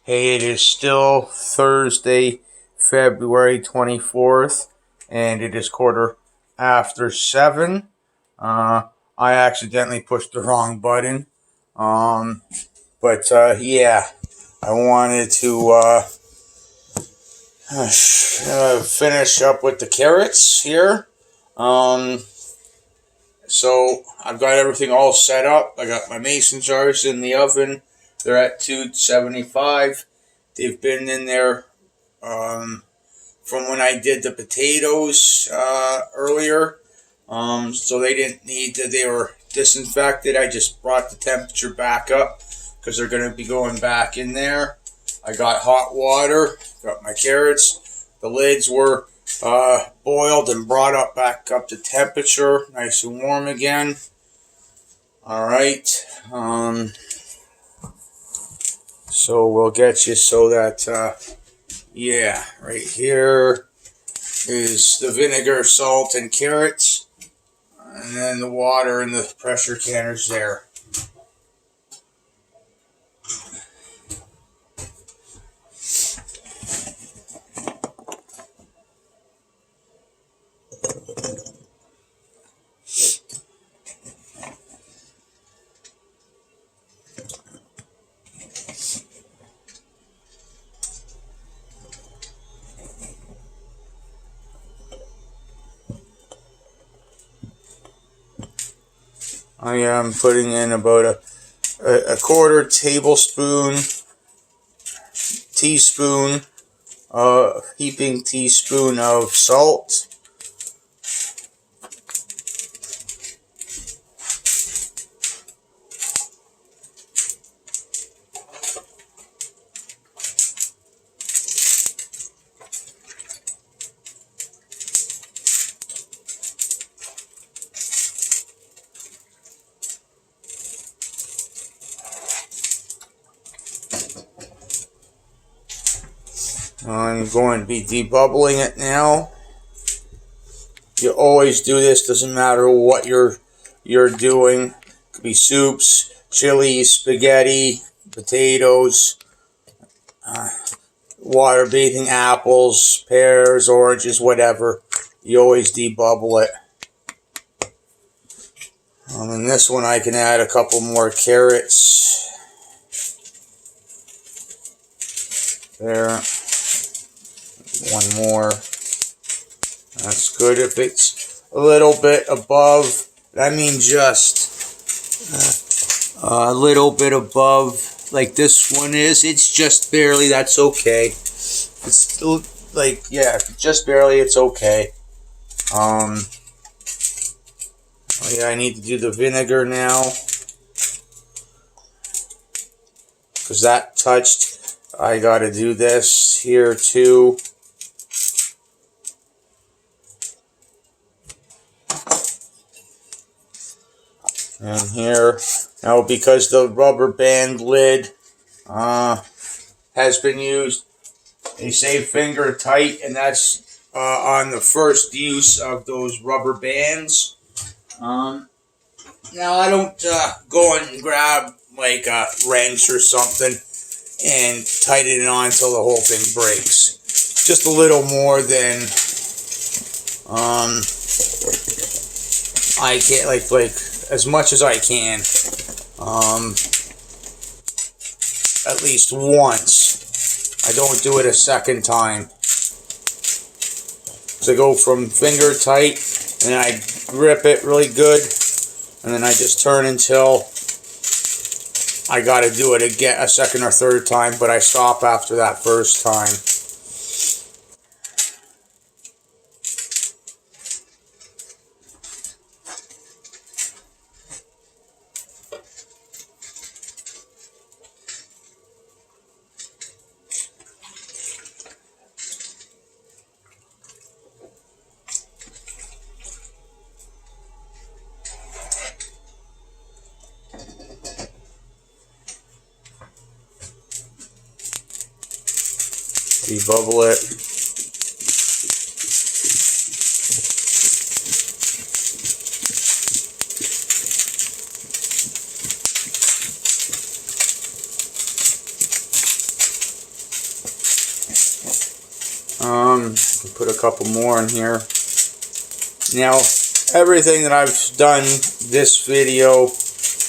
Hey, it is still Thursday, February 24th, and it is quarter after 7. I accidentally pushed the wrong button. Yeah, I wanted to finish up with the carrots here. Um, so I've got everything all set up. I got my mason jars in the oven. They're at 275. They've been in there um, from when I did the potatoes earlier. So they didn't need to, they were disinfected. I just brought the temperature back up because they're going to be going back in there. I got hot water, got my carrots. The lids were boiled and brought up back up to temperature, nice and warm again. All right. So we'll get you so that, right here is the vinegar, salt, and carrots. And then the water and the pressure canners there. I am putting in about a quarter tablespoon, teaspoon, heaping teaspoon of salt. I'm going to be debubbling it now. You always do this, doesn't matter what you're doing. It could be soups, chilies, spaghetti, potatoes, water bathing apples, pears, oranges, whatever. You always debubble it. In this one I can add a couple more carrots. There. One more. That's good. If it's a little bit above, I mean just a little bit above, like this one is, it's just barely, that's okay. It's still, like, yeah, just barely, it's okay. Oh yeah, I need to do the vinegar now, because that touched. I gotta do this here too. And here, now because the rubber band lid has been used, they say finger tight, and that's on the first use of those rubber bands. Now I don't go and grab like a wrench or something and tighten it on until the whole thing breaks. Just a little more than I can, like as much as I can. At least once. I don't do it a second time. So I go from finger tight, and then I grip it really good, and then I just turn until I gotta do it again a second or third time, but I stop after that first time. Debubble it. I can put a couple more in here. Now, everything that I've done this video,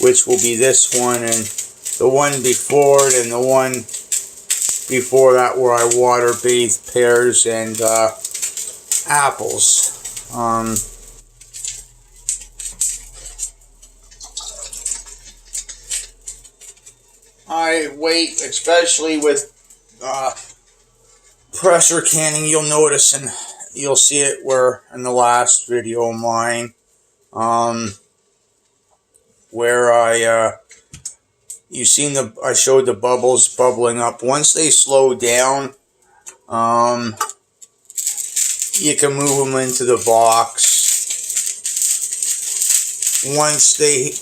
which will be this one and the one before it and the one before that where I water bathe pears and apples. I wait, especially with pressure canning, you'll notice, and you'll see it where in the last video of mine, where you seen I showed the bubbles bubbling up. Once they slow down, you can move them into the box. Once they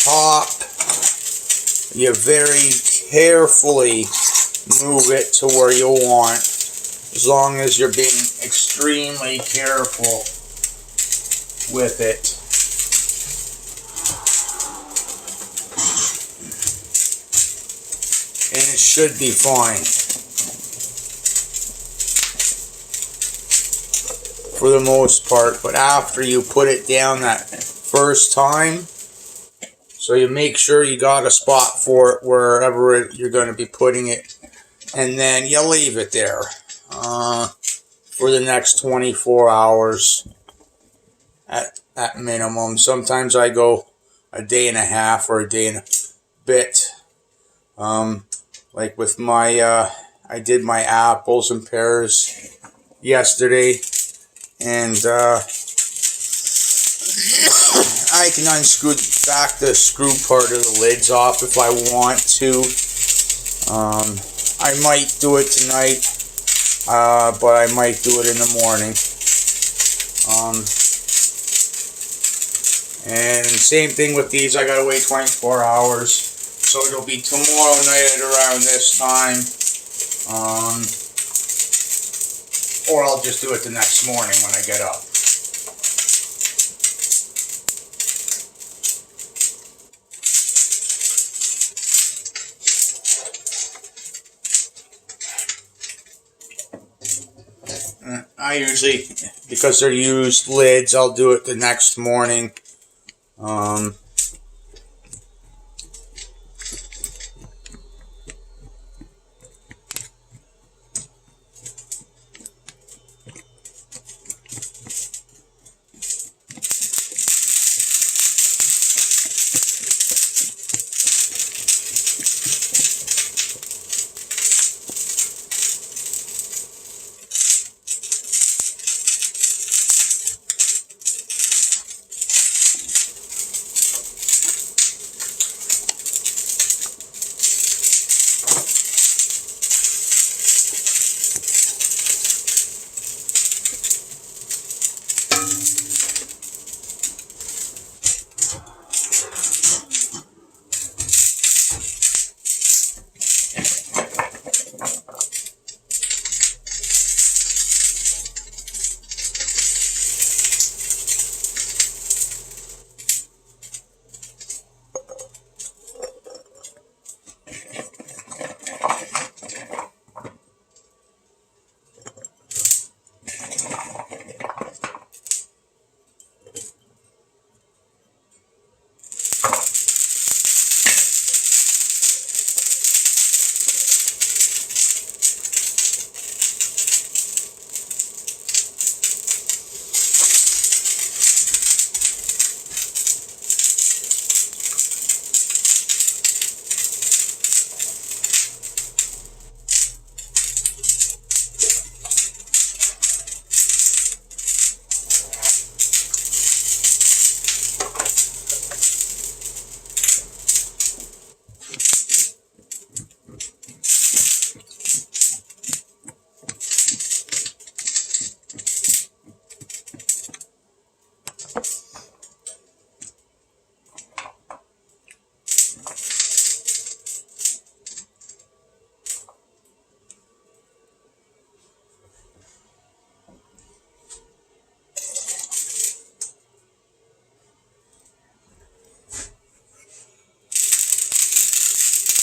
pop, you very carefully move it to where you want, as long as you're being extremely careful with it. And it should be fine for the most part. But after you put it down that first time, so you make sure you got a spot for it wherever you're going to be putting it, and then you leave it there for the next 24 hours at minimum. Sometimes I go a day and a half or a day and a bit. Like with my, I did my apples and pears yesterday, and I can unscrew back the screw part of the lids off if I want to. I might do it tonight, but I might do it in the morning. And same thing with these, I gotta wait 24 hours. So it'll be tomorrow night at around this time, or I'll just do it the next morning when I get up. I usually, because they're used lids, I'll do it the next morning.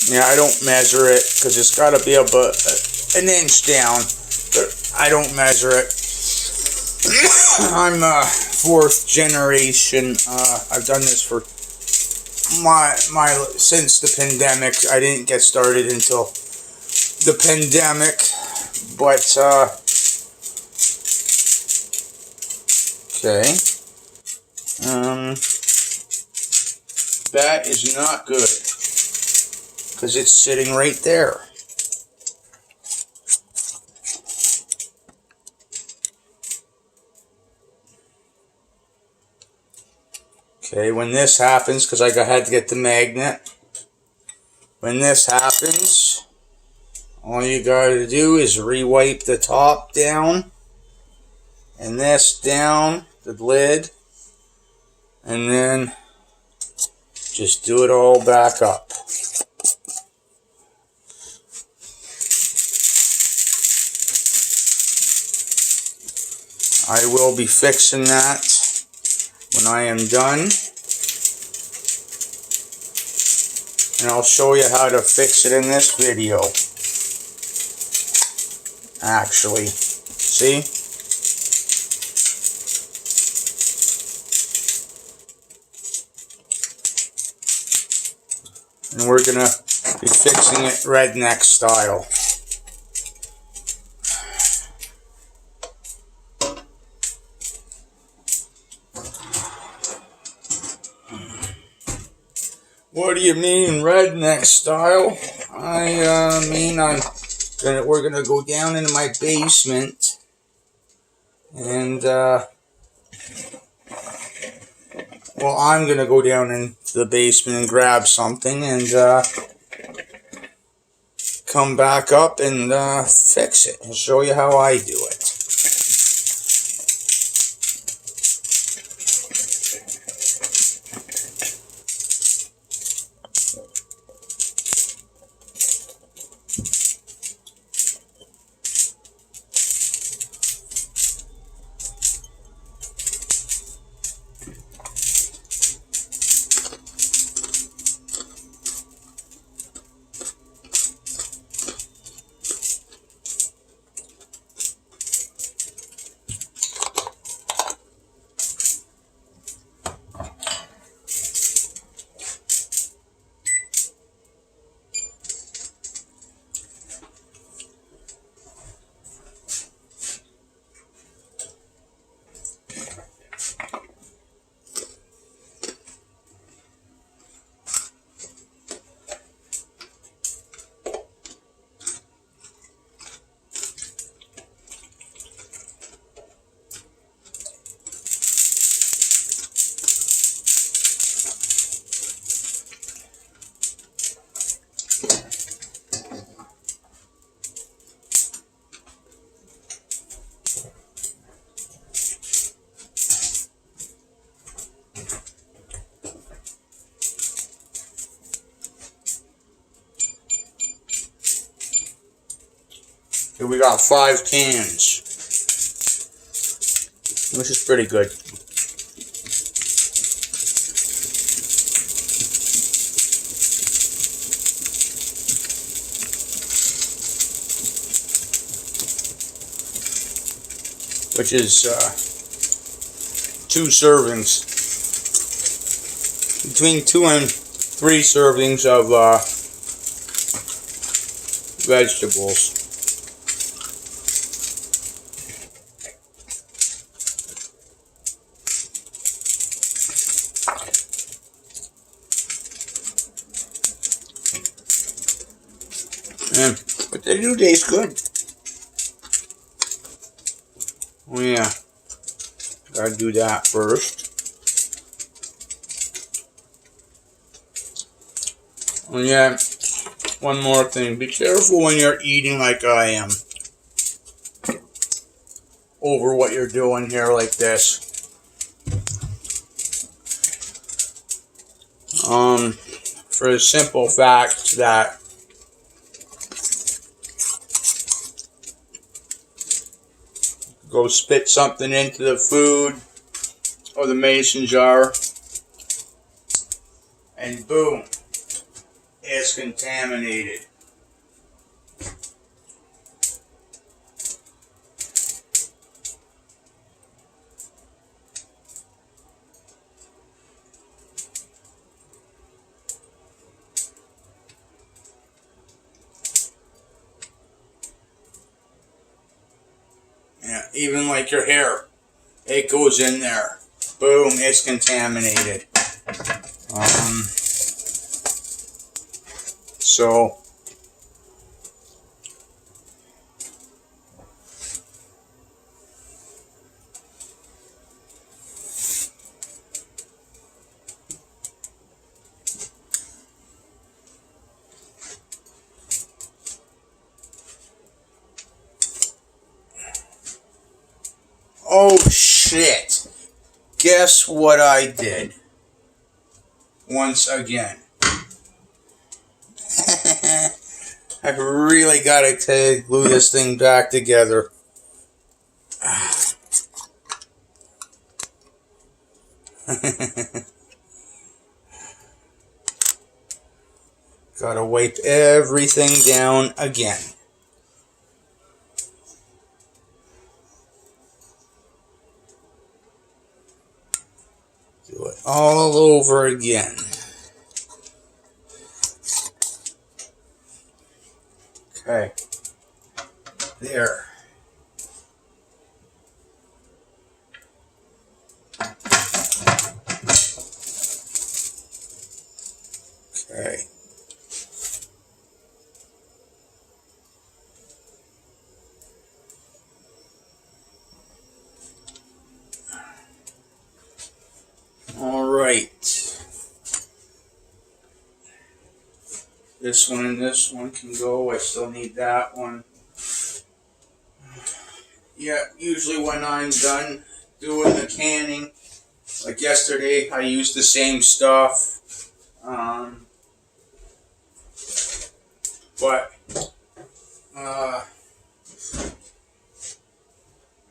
Yeah, I don't measure it because it's got to be about an inch down. I don't measure it. I'm fourth generation. I've done this for since the pandemic. I didn't get started until the pandemic, but okay. That is not good because it's sitting right there. Okay, when this happens, because I had to get the magnet, when this happens, all you gotta do is re-wipe the top down, and this down, the lid, and then just do it all back up. I will be fixing that when I am done. And I'll show you how to fix it in this video. Actually, see? And we're gonna be fixing it redneck style. What do you mean redneck style? I mean we're gonna go down into my basement and well, I'm gonna go down into the basement and grab something and come back up and fix it and show you how I do it. Here we got 5 cans, which is pretty good. Which is 2 servings, between 2 and 3 servings of vegetables. But they do taste good. Oh yeah, gotta do that first. Oh yeah, one more thing. Be careful when you're eating like I am. Over what you're doing here like this. For the simple fact that go spit something into the food or the mason jar and boom, it's contaminated. even like your hair, it goes in there. Boom, it's contaminated. So oh shit. Guess what I did? Once again. I really gotta glue this thing back together. Gotta wipe everything down again. Do it all over again. Okay. There. Okay. All right. This one and this one can go. I still need that one. Yeah, usually when I'm done doing the canning, like yesterday, I used the same stuff.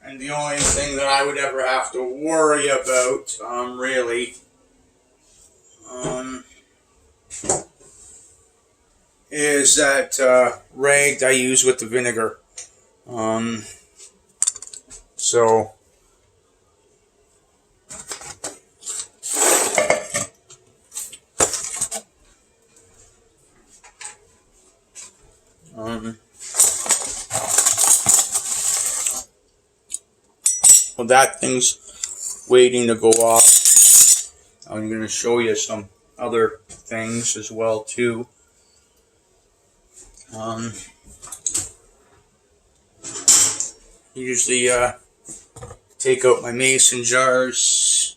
And the only thing that I would ever have to worry about, really, is that rag I use with the vinegar. So well, that thing's waiting to go off. I'm going to show you some other things as well too. Usually take out my mason jars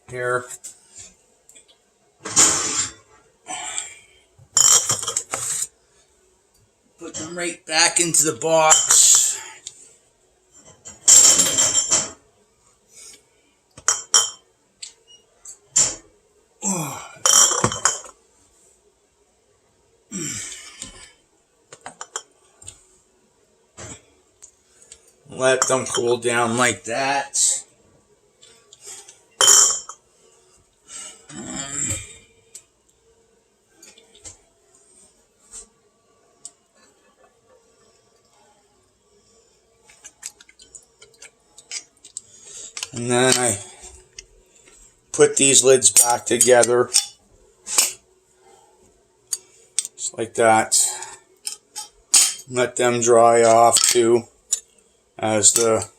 here. Put them right back into the box. Let them cool down like that. And then I put these lids back together. Just like that. Let them dry off too, as the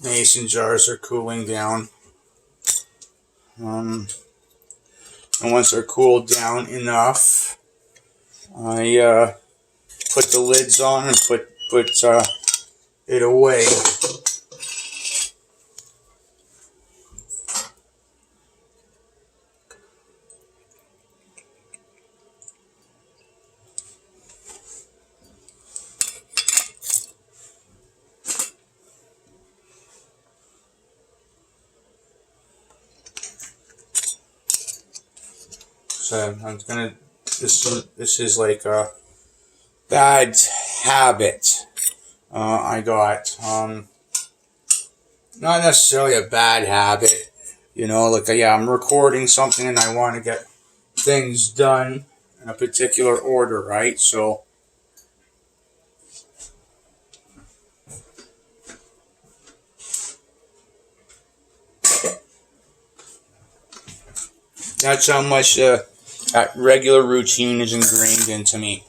mason jars are cooling down. And once they're cooled down enough, I put the lids on and put it away. So I'm gonna. This is like a bad habit I got. Not necessarily a bad habit, you know. Like yeah, I'm recording something and I want to get things done in a particular order, right? So that's how much that regular routine is ingrained into me.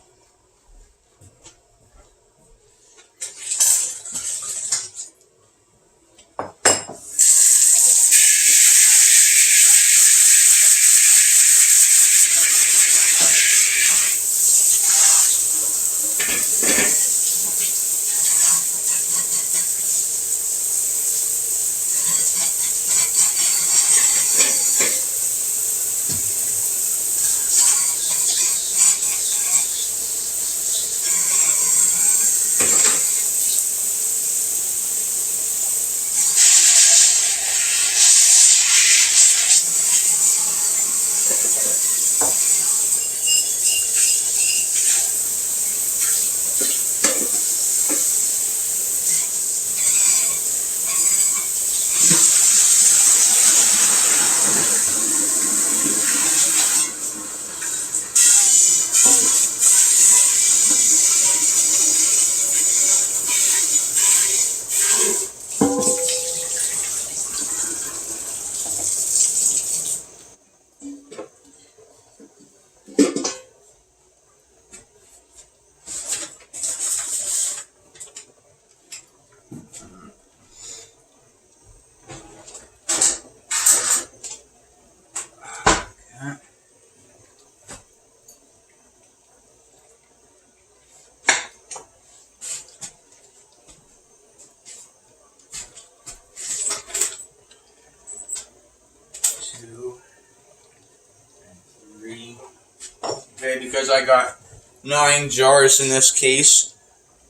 because I got 9 jars in this case.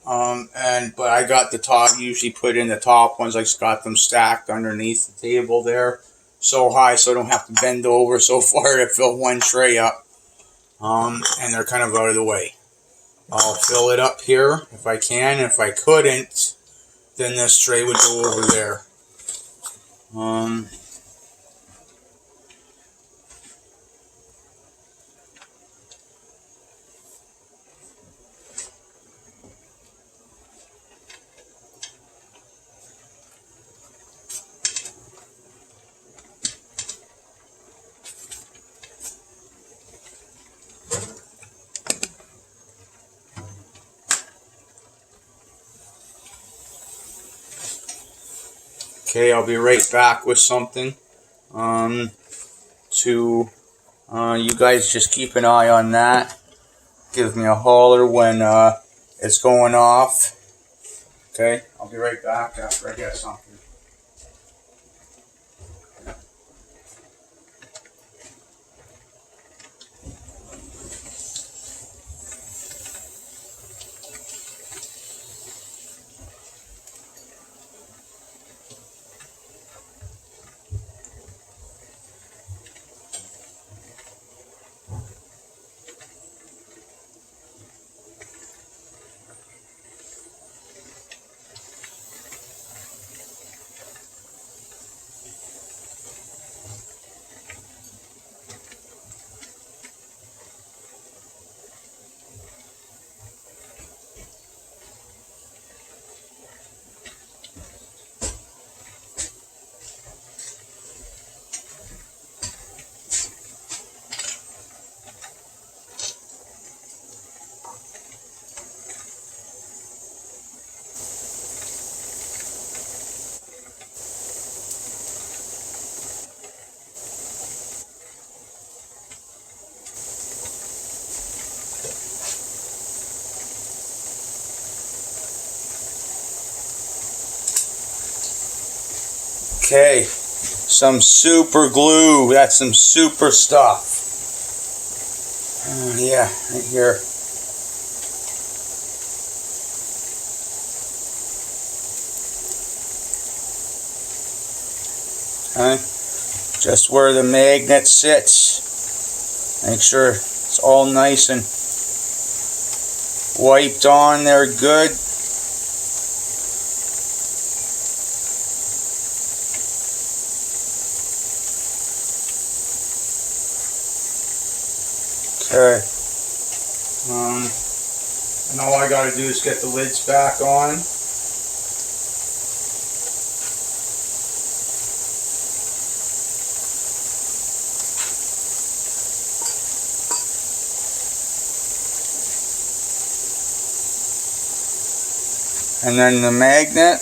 But I got the top, usually put in the top ones. I just got them stacked underneath the table there, so high so I don't have to bend over so far to fill one tray up. And they're kind of out of the way. I'll fill it up here if I can. If I couldn't, then this tray would go over there. Okay, I'll be right back with something. You guys just keep an eye on that. Give me a holler when it's going off. Okay, I'll be right back after I get something. Okay, some super glue. That's some super stuff. Yeah, right here. Okay, just where the magnet sits. Make sure it's all nice and wiped on there good. Okay, and all I got to do is get the lids back on. And then the magnet.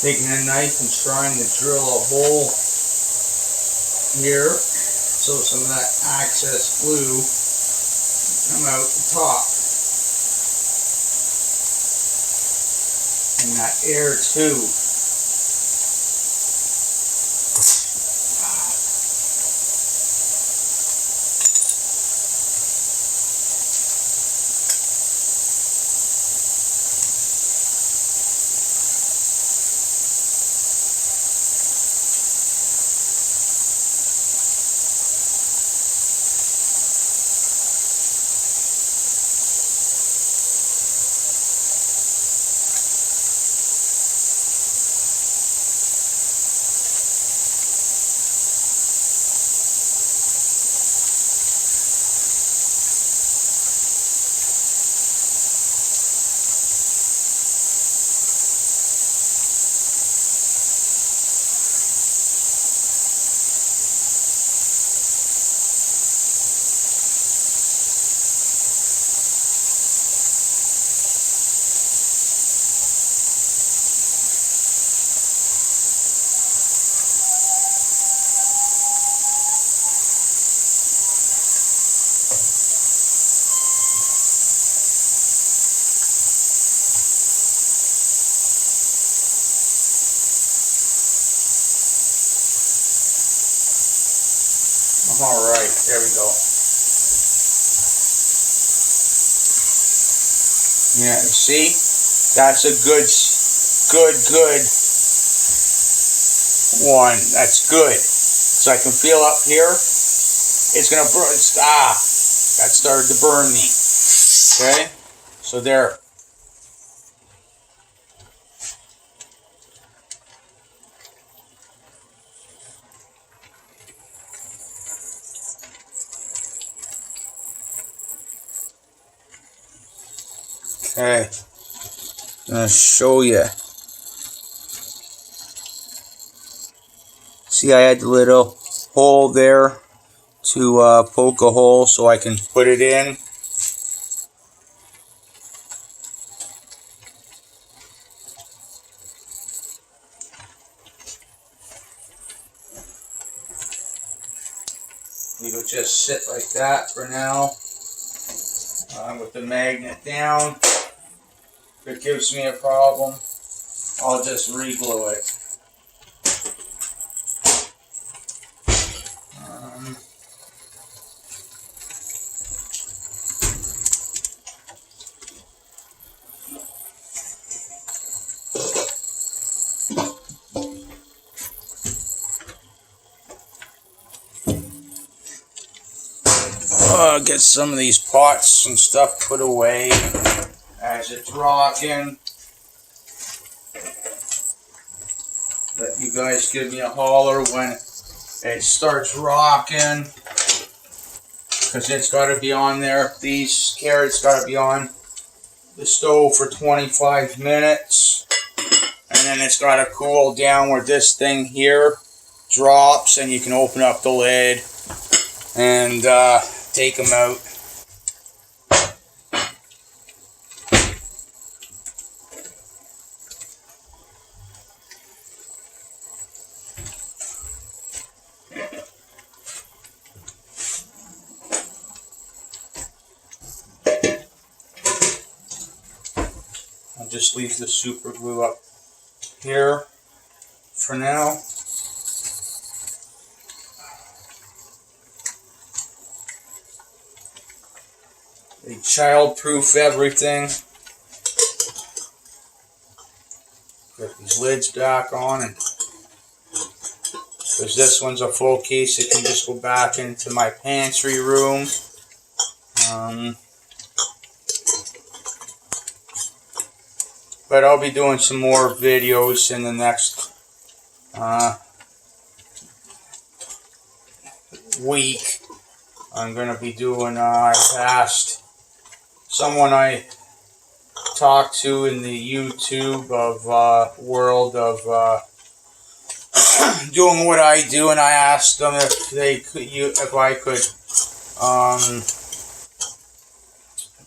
taking a knife and trying to drill a hole here so some of that excess glue come out the top. And that air too. Alright, there we go. Yeah, you see? That's a good one. That's good. So I can feel up here. It's gonna burn. That started to burn me. Okay? So there. Okay. I'm gonna show you. See, I had the little hole there to poke a hole so I can put it in. It'll just sit like that for now with the magnet down. If it gives me a problem, I'll just re-glue it. Get some of these pots and stuff put away as it's rocking. Let you guys give me a holler when it starts rocking, because it's got to be on there. These carrots got to be on the stove for 25 minutes, and then it's got to cool down where this thing here drops, and you can open up the lid and take them out. I'll just leave the super glue up here for now. They child-proof everything. Put these lids back on, and because this one's a full case, it can just go back into my pantry room. But I'll be doing some more videos in the next week. I'm going to be doing, I asked someone I talked to in the YouTube of world of doing what I do, and I asked them if they could, if I could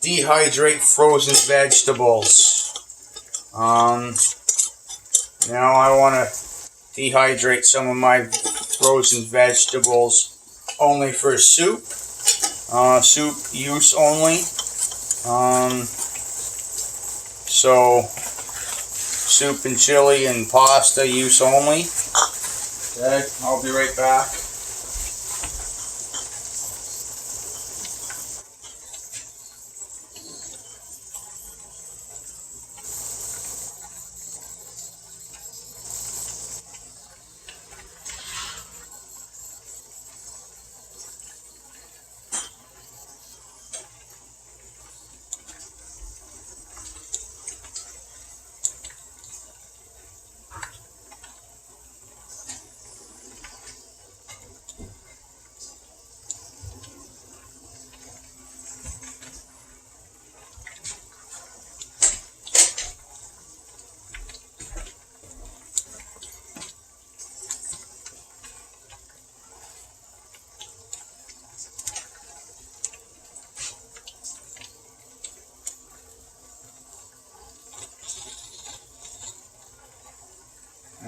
dehydrate frozen vegetables. Now I want to dehydrate some of my frozen vegetables only for soup. Soup use only. So soup and chili and pasta use only. Okay, I'll be right back.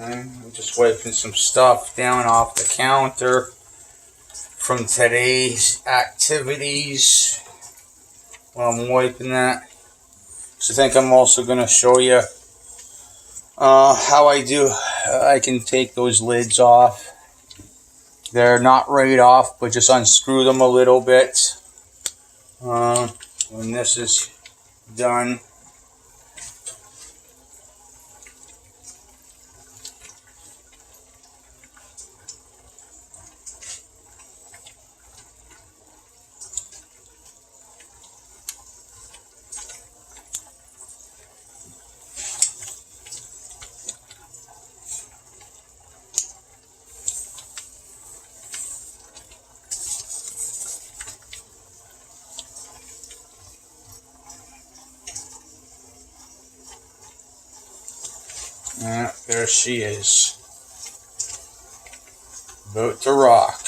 I'm just wiping some stuff down off the counter from today's activities while I'm wiping that. So I think I'm also going to show you how I can take those lids off. They're not right off, but just unscrew them a little bit. When this is done, there she is, about to rock.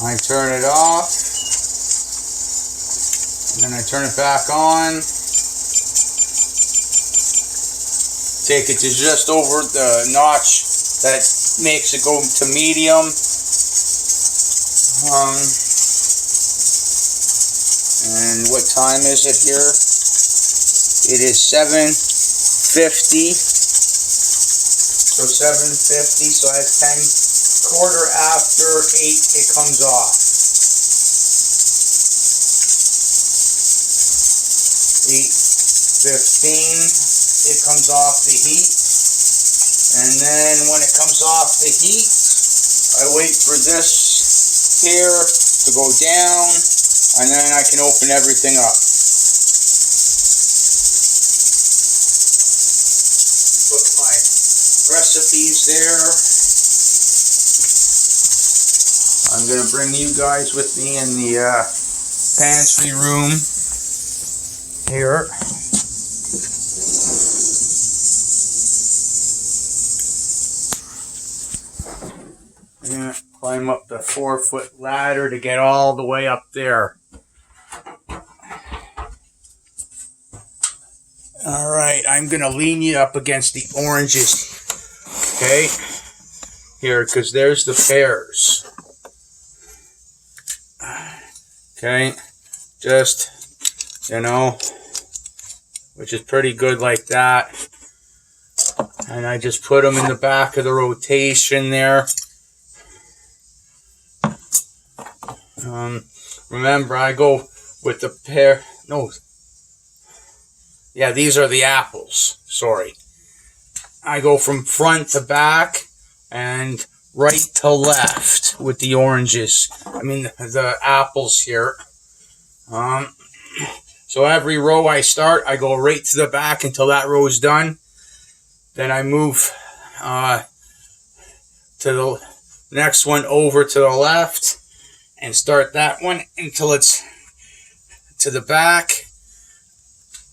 I turn it off, and then I turn it back on. Take it to just over the notch that makes it go to medium. And what time is it here? It is 7:50. So 7:50, so that's 8:15 it comes off. 8:15 it comes off the heat. And then when it comes off the heat, I wait for this here to go down, and then I can open everything up. Put my recipes there. I'm going to bring you guys with me in the pantry room here. I'm going to climb up the 4-foot ladder to get all the way up there. Alright, I'm going to lean you up against the oranges. Okay? Here, because there's the pears. Okay? Just, which is pretty good like that. And I just put them in the back of the rotation there. Remember, I go with the pear. No. Yeah, these are the apples. Sorry. I go from front to back and right to left with the oranges. I mean, the apples here. So every row I start, I go right to the back until that row is done. Then I move to the next one over to the left and start that one until it's to the back.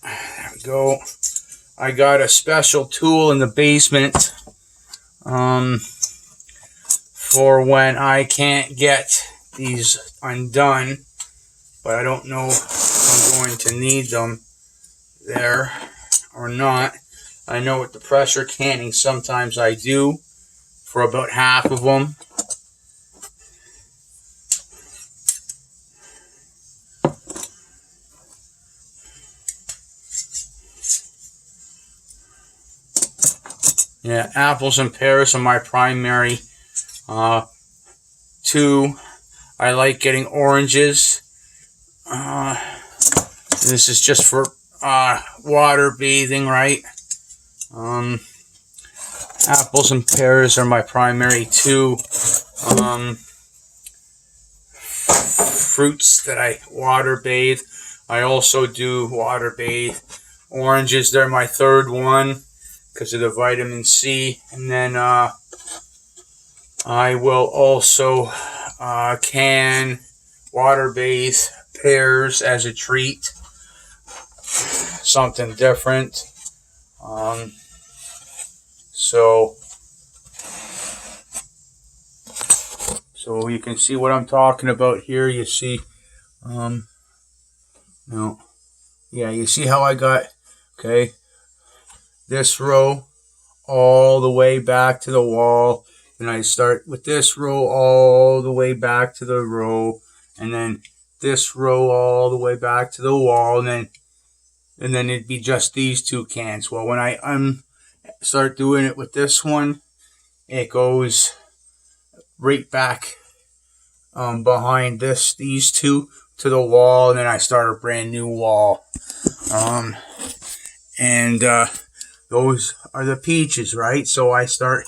There we go. I got a special tool in the basement for when I can't get these undone but I don't know if I'm going to need them there or not. I know with the pressure canning, sometimes I do for about half of them. Yeah, apples and pears are my primary two. I like getting oranges. This is just for water bathing, right? Apples and pears are my primary two fruits that I water bathe. I also do water bathe oranges. They're my third one because of the vitamin C. And then I will also can water bathe pears as a treat. Something different. So you can see what I'm talking about here. You see, you see how I got, okay, this row all the way back to the wall, and I start with this row all the way back to the row, and then this row all the way back to the wall, and then it'd be just these two cans. Well, when I start doing it with this one, it goes right back behind these two to the wall, and then I start a brand new wall. Those are the peaches, right? So I start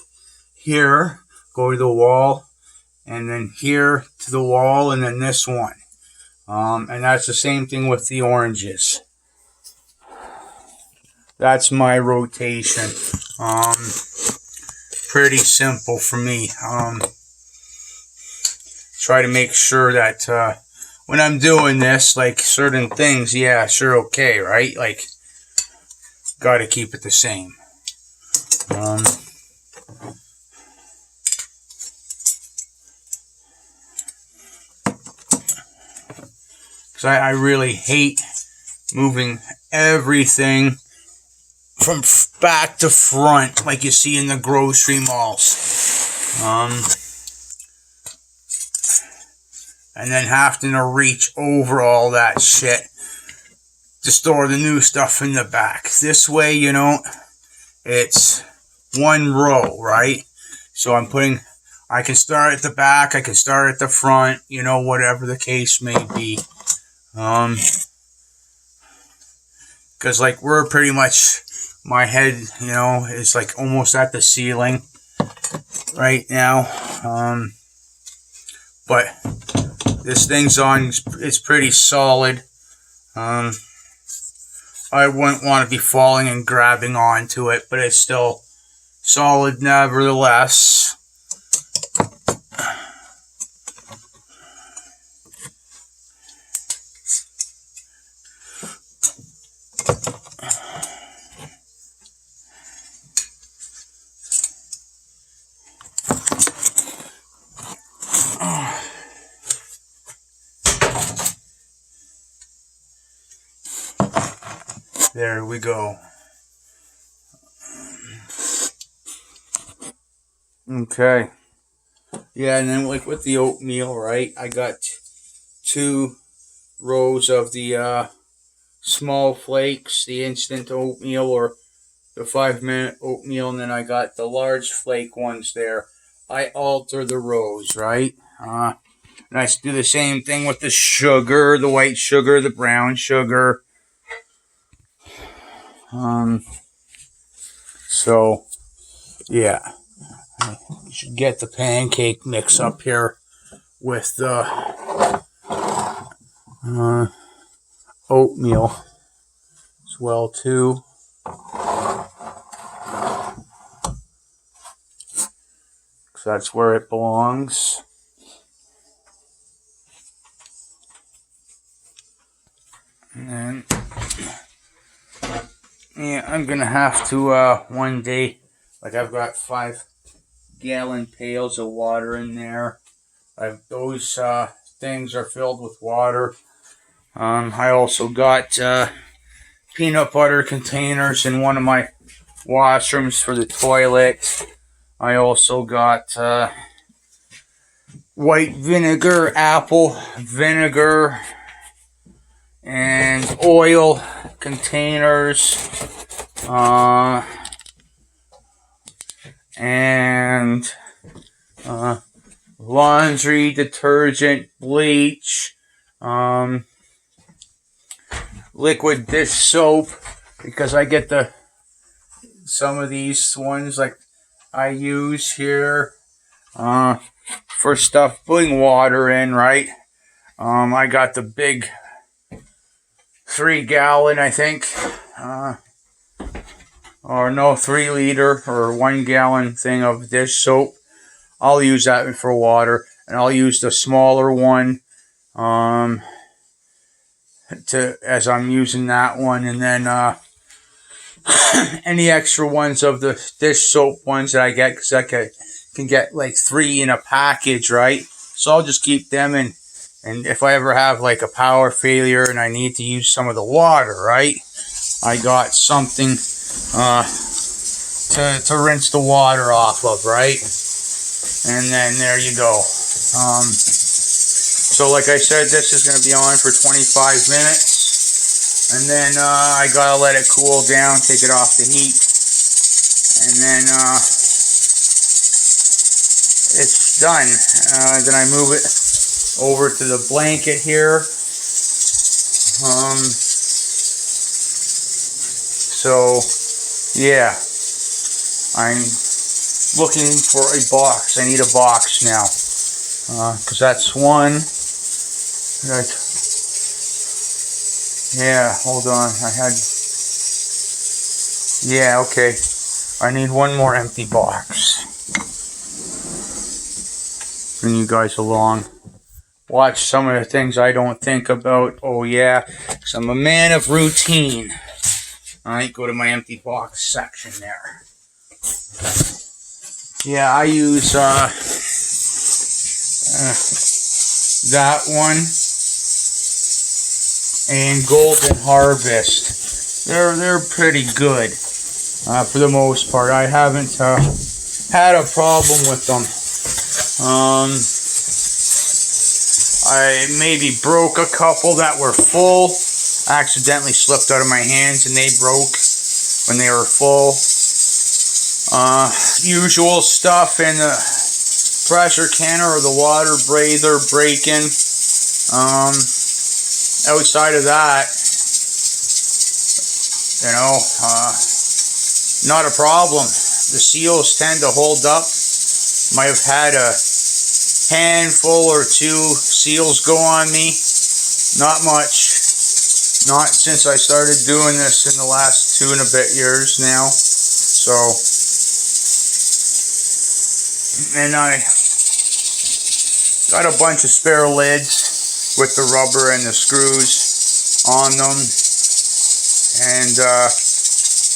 here, go to the wall, and then here to the wall, and then this one. And that's the same thing with the oranges. That's my rotation. Pretty simple for me. Try to make sure that when I'm doing this, like certain things, yeah, sure, okay, right? Like, got to keep it the same. Because I really hate moving everything from back to front like you see in the grocery malls. And then having to reach over all that shit to store the new stuff in the back. This way, it's one row, right? So I can start at the back, I can start at the front, whatever the case may be. Because like we're pretty much, my head, is like almost at the ceiling right now. But this thing's on, it's pretty solid. I wouldn't want to be falling and grabbing onto it, but it's still solid nevertheless. There we go. Okay. Yeah, and then like with the oatmeal, right? I got 2 rows of the small flakes, the instant oatmeal or the 5-minute oatmeal, and then I got the large flake ones there. I alter the rows, right? And I do the same thing with the sugar, the white sugar, the brown sugar. So, yeah. You should get the pancake mix up here with the oatmeal as well, too. So that's where it belongs. And then, yeah, I'm going to have to one day, like I've got 5-gallon pails of water in there. Those things are filled with water. I also got peanut butter containers in one of my washrooms for the toilet. I also got white vinegar, apple vinegar, and oil containers, and laundry detergent, bleach, liquid dish soap, because I get some of these ones like I use here for stuff, putting water in, right? I got the big 3-gallon, I think, or no, 3-liter or 1-gallon thing of dish soap. I'll use that for water, and I'll use the smaller one as I'm using that one, and then any extra ones of the dish soap ones that I get, because I can get like 3 in a package, right? So I'll just keep them in, and if I ever have like a power failure and I need to use some of the water, right, I got something to rinse the water off of, right? And then there you go. So like I said, this is going to be on for 25 minutes. And then I got to let it cool down, take it off the heat. And then it's done. Then I move it over to the blanket here. So, yeah. I'm looking for a box. I need a box now. Because that's one. Right. Yeah, hold on. Yeah, okay. I need one more empty box. Bring you guys along. Watch some of the things I don't think about. Oh, yeah. Because I'm a man of routine. Alright, go to my empty box section there. Yeah, I use that one and Golden Harvest. They're pretty good for the most part. I haven't had a problem with them. I maybe broke a couple that were full. I accidentally slipped out of my hands and they broke when they were full. Usual stuff in the pressure canner or the water breather breaking. Outside of that, you know, not a problem. The seals tend to hold up. Might have had a handful or 2 seals go on me. Not much. Not since I started doing this in the last 2 and a bit years now. So, and I got a bunch of spare lids with the rubber and the screws on them, and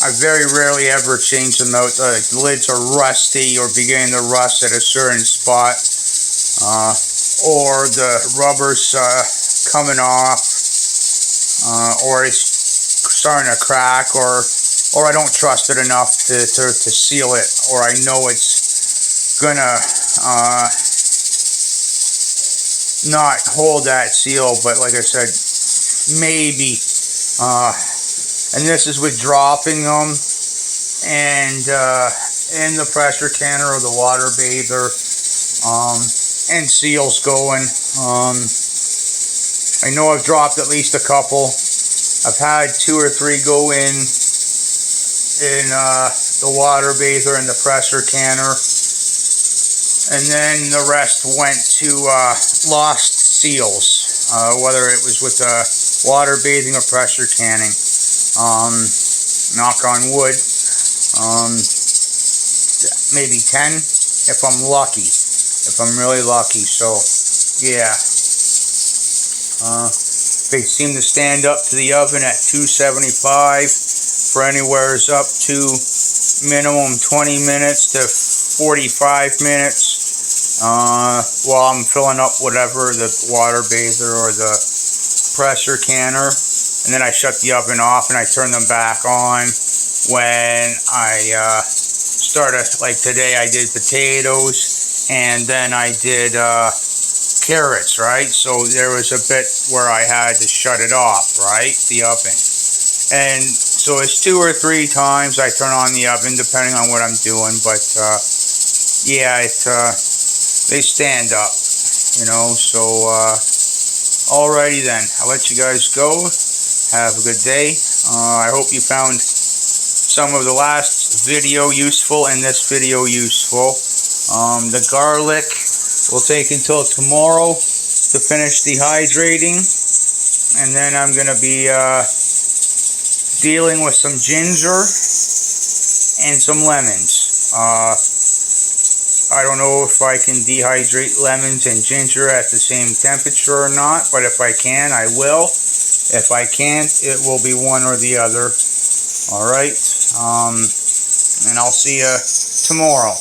I very rarely ever change them out. The lids are rusty or beginning to rust at a certain spot, or the rubber's coming off, or it's starting to crack, or I don't trust it enough to seal it, or I know it's gonna not hold that seal. But like I said, maybe, and this is with dropping them and in the pressure canner or the water bather, and seals going. I know I've dropped at least a couple. I've had 2 or 3 go in the water bather and the pressure canner, and then the rest went to lost seals, whether it was with water bathing or pressure canning. Knock on wood, maybe 10 if I'm lucky, if I'm really lucky. So yeah, they seem to stand up to the oven at 275 for anywhere's up to minimum 20 minutes to 45 minutes while I'm filling up whatever the water bather or the pressure canner, and then I shut the oven off and I turn them back on when I started. Like today I did potatoes and then I did carrots, right? So there was a bit where I had to shut it off, right? The oven. And so it's 2 or 3 times I turn on the oven depending on what I'm doing, but yeah, they stand up, you know. So alrighty then, I'll let you guys go. Have a good day. I hope you found some of the last video useful and this video useful. The garlic will take until tomorrow to finish dehydrating, and then I'm gonna be dealing with some ginger and some lemons. I don't know if I can dehydrate lemons and ginger at the same temperature or not, but if I can, I will. If I can't, it will be one or the other. Alright, and I'll see you tomorrow.